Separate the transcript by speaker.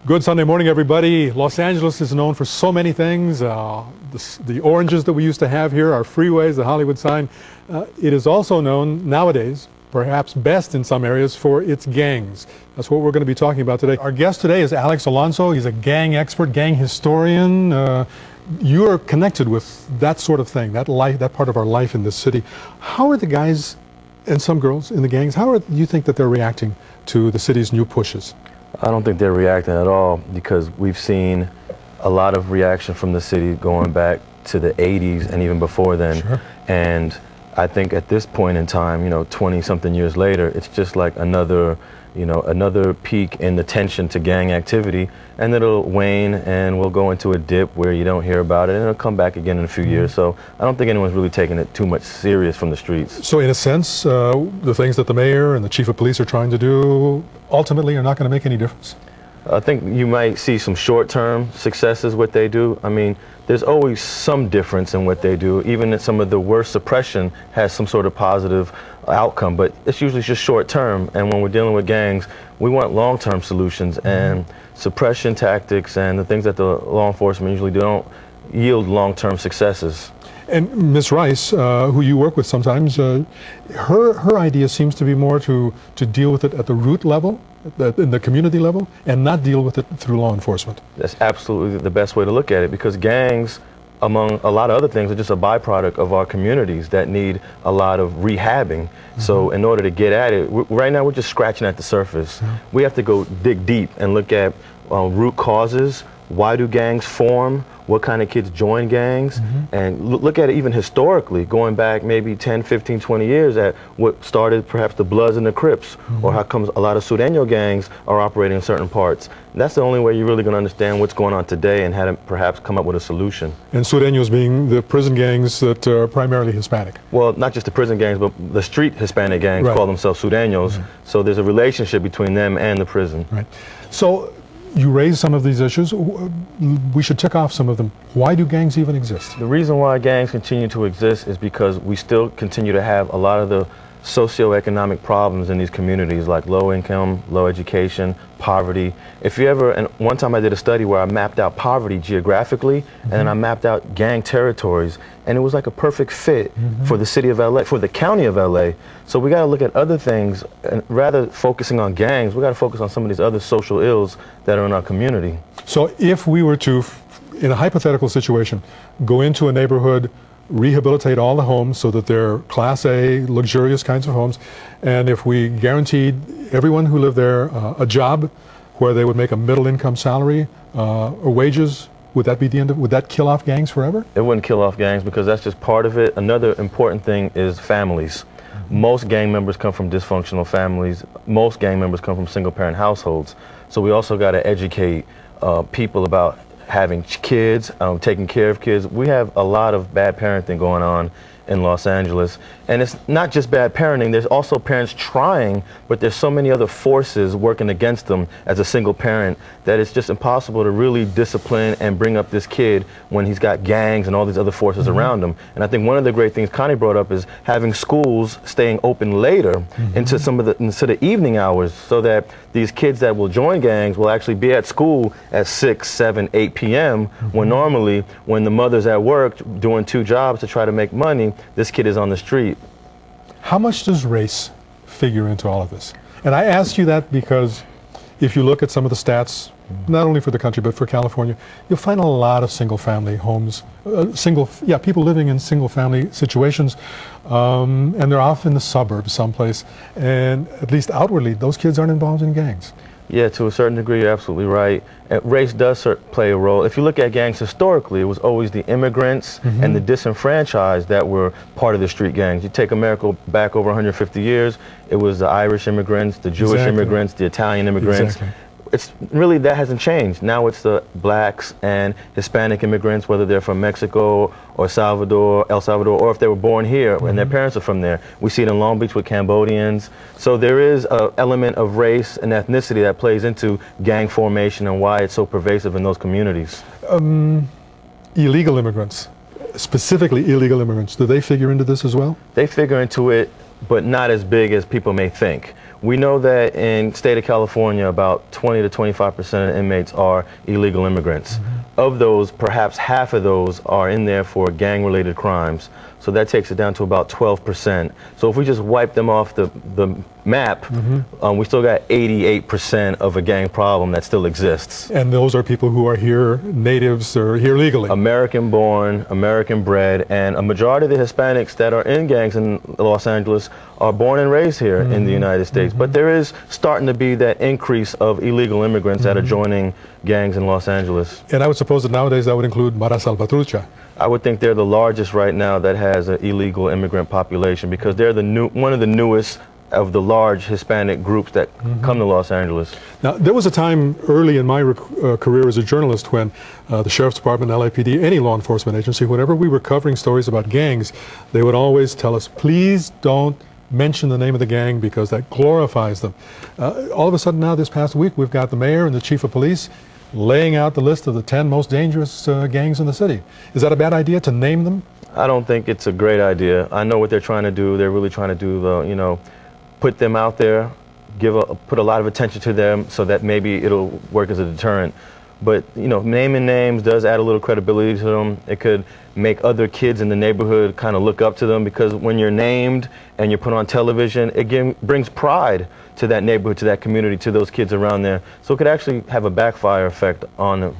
Speaker 1: Good Sunday morning, everybody. Los Angeles is known for so many things. The oranges that we used to have here, our freeways, the Hollywood sign. It is also known nowadays, perhaps best in some areas, for its gangs. That's what we're going to be talking about today. Our guest today is Alex Alonso. He's a gang expert, gang historian. You're connected with that sort of thing, that part of our life in this city. How are the guys and some girls in the gangs, how do you think that they're reacting to the city's new pushes?
Speaker 2: I don't think they're reacting at all, because we've seen a lot of reaction from the city going back to the 80s and even before then.
Speaker 1: Sure.
Speaker 2: And I think at this point in time, 20-something years later, it's just like another peak in the tension to gang activity, and it'll wane and we'll go into a dip where you don't hear about it, and it'll come back again in a few years. So I don't think anyone's really taking it too much serious from the streets.
Speaker 1: So in a sense, the things that the mayor and the chief of police are trying to do ultimately are not going to make any difference?
Speaker 2: I think you might see some short-term successes what they do. I mean, there's always some difference in what they do. Even some of the worst suppression has some sort of positive outcome, but it's usually just short-term. And when we're dealing with gangs, we want long-term solutions, and suppression tactics and the things that the law enforcement usually don't yield long-term successes.
Speaker 1: And Ms. Rice, who you work with sometimes, her idea seems to be more to deal with it at the root level, in the community level, and not deal with it through law enforcement.
Speaker 2: That's absolutely the best way to look at it, because gangs, among a lot of other things, are just a byproduct of our communities that need a lot of rehabbing. So in order to get at it, right now we're just scratching at the surface. We have to go dig deep and look at root causes. Why do gangs form? What kind of kids join gangs? And look at it even historically, going back maybe 10, 15, 20 years at what started perhaps the Bloods and the Crips, or how comes a lot of Sureño gangs are operating in certain parts. And that's the only way you're really going to understand what's going on today and how to perhaps come up with a solution.
Speaker 1: And Sureños being the prison gangs that are primarily Hispanic.
Speaker 2: Well, not just the prison gangs, but the street Hispanic gangs call themselves Sureños. So there's a relationship between them and the prison.
Speaker 1: Right. So you raise some of these issues. We should tick off some of them. Why do gangs even exist?
Speaker 2: The reason why gangs continue to exist is because we still continue to have a lot of the socioeconomic problems in these communities, like low income, low education, poverty. If you ever, and one time I did a study where I mapped out poverty geographically, and then I mapped out gang territories, and it was like a perfect fit for the city of LA, for the county of LA. So we got to look at other things, and rather focusing on gangs, we got to focus on some of these other social ills that are in our community.
Speaker 1: So if we were to, in a hypothetical situation, go into a neighborhood, rehabilitate all the homes so that they're Class A, luxurious kinds of homes, and if we guaranteed everyone who lived there a job where they would make a middle-income salary or wages, would that be the end of, would that kill off gangs forever?
Speaker 2: It wouldn't kill off gangs, because that's just part of it. Another important thing is families. Most gang members come from dysfunctional families. Most gang members come from single-parent households. So we also got to educate people about having kids, taking care of kids. We have a lot of bad parenting going on in Los Angeles. And it's not just bad parenting, there's also parents trying, but there's so many other forces working against them as a single parent that it's just impossible to really discipline and bring up this kid when he's got gangs and all these other forces around him. And I think one of the great things Connie brought up is having schools staying open later into the evening hours, so that these kids that will join gangs will actually be at school at 6, 7, 8 p.m. when normally, when the mother's at work doing 2 jobs to try to make money, this kid is on the street.
Speaker 1: How much does race figure into all of this? And I ask you that because if you look at some of the stats, not only for the country but for California, you'll find a lot of single-family homes, people living in single-family situations, and they're off in the suburbs someplace, and at least outwardly, those kids aren't involved in gangs.
Speaker 2: Yeah, to a certain degree, you're absolutely right. Race does play a role. If you look at gangs historically, it was always the immigrants and the disenfranchised that were part of the street gangs. You take America back over 150 years, it was the Irish immigrants, the Jewish immigrants, the Italian immigrants. It's really, that hasn't changed. Now it's the blacks and Hispanic immigrants, whether they're from Mexico or El Salvador, or if they were born here and their parents are from there. We see it in Long Beach with Cambodians. So there is an element of race and ethnicity that plays into gang formation and why it's so pervasive in those communities.
Speaker 1: Illegal immigrants, specifically illegal immigrants, do they figure into this as well?
Speaker 2: They figure into it, but not as big as people may think. We know that in state of California, about 20 to 25% of inmates are illegal immigrants. Of those, perhaps half of those are in there for gang-related crimes. So that takes it down to about 12%. So if we just wipe them off the map, we still got 88% of a gang problem that still exists.
Speaker 1: And those are people who are here, natives, or here legally.
Speaker 2: American-born, American-bred, and a majority of the Hispanics that are in gangs in Los Angeles are born and raised here in the United States. But there is starting to be that increase of illegal immigrants that are joining gangs in Los Angeles.
Speaker 1: And I would suppose that nowadays that would include Mara Salvatrucha.
Speaker 2: I would think they're the largest right now that has an illegal immigrant population, because they're one of the newest of the large Hispanic groups that come to Los Angeles.
Speaker 1: Now, there was a time early in my career as a journalist when the Sheriff's Department, LAPD, any law enforcement agency, whenever we were covering stories about gangs, they would always tell us, please don't mention the name of the gang because that glorifies them. All of a sudden now, this past week, we've got the mayor and the chief of police laying out the list of the 10 most dangerous gangs in the city. Is that a bad idea to name them?
Speaker 2: I don't think it's a great idea. I know what they're trying to do. They're really trying to do, you know, put them out there, put a lot of attention to them so that maybe it'll work as a deterrent. But, you know, naming names does add a little credibility to them. It could make other kids in the neighborhood kind of look up to them, because when you're named and you're put on television, it brings pride to that neighborhood, to that community, to those kids around there. So it could actually have a backfire effect on them.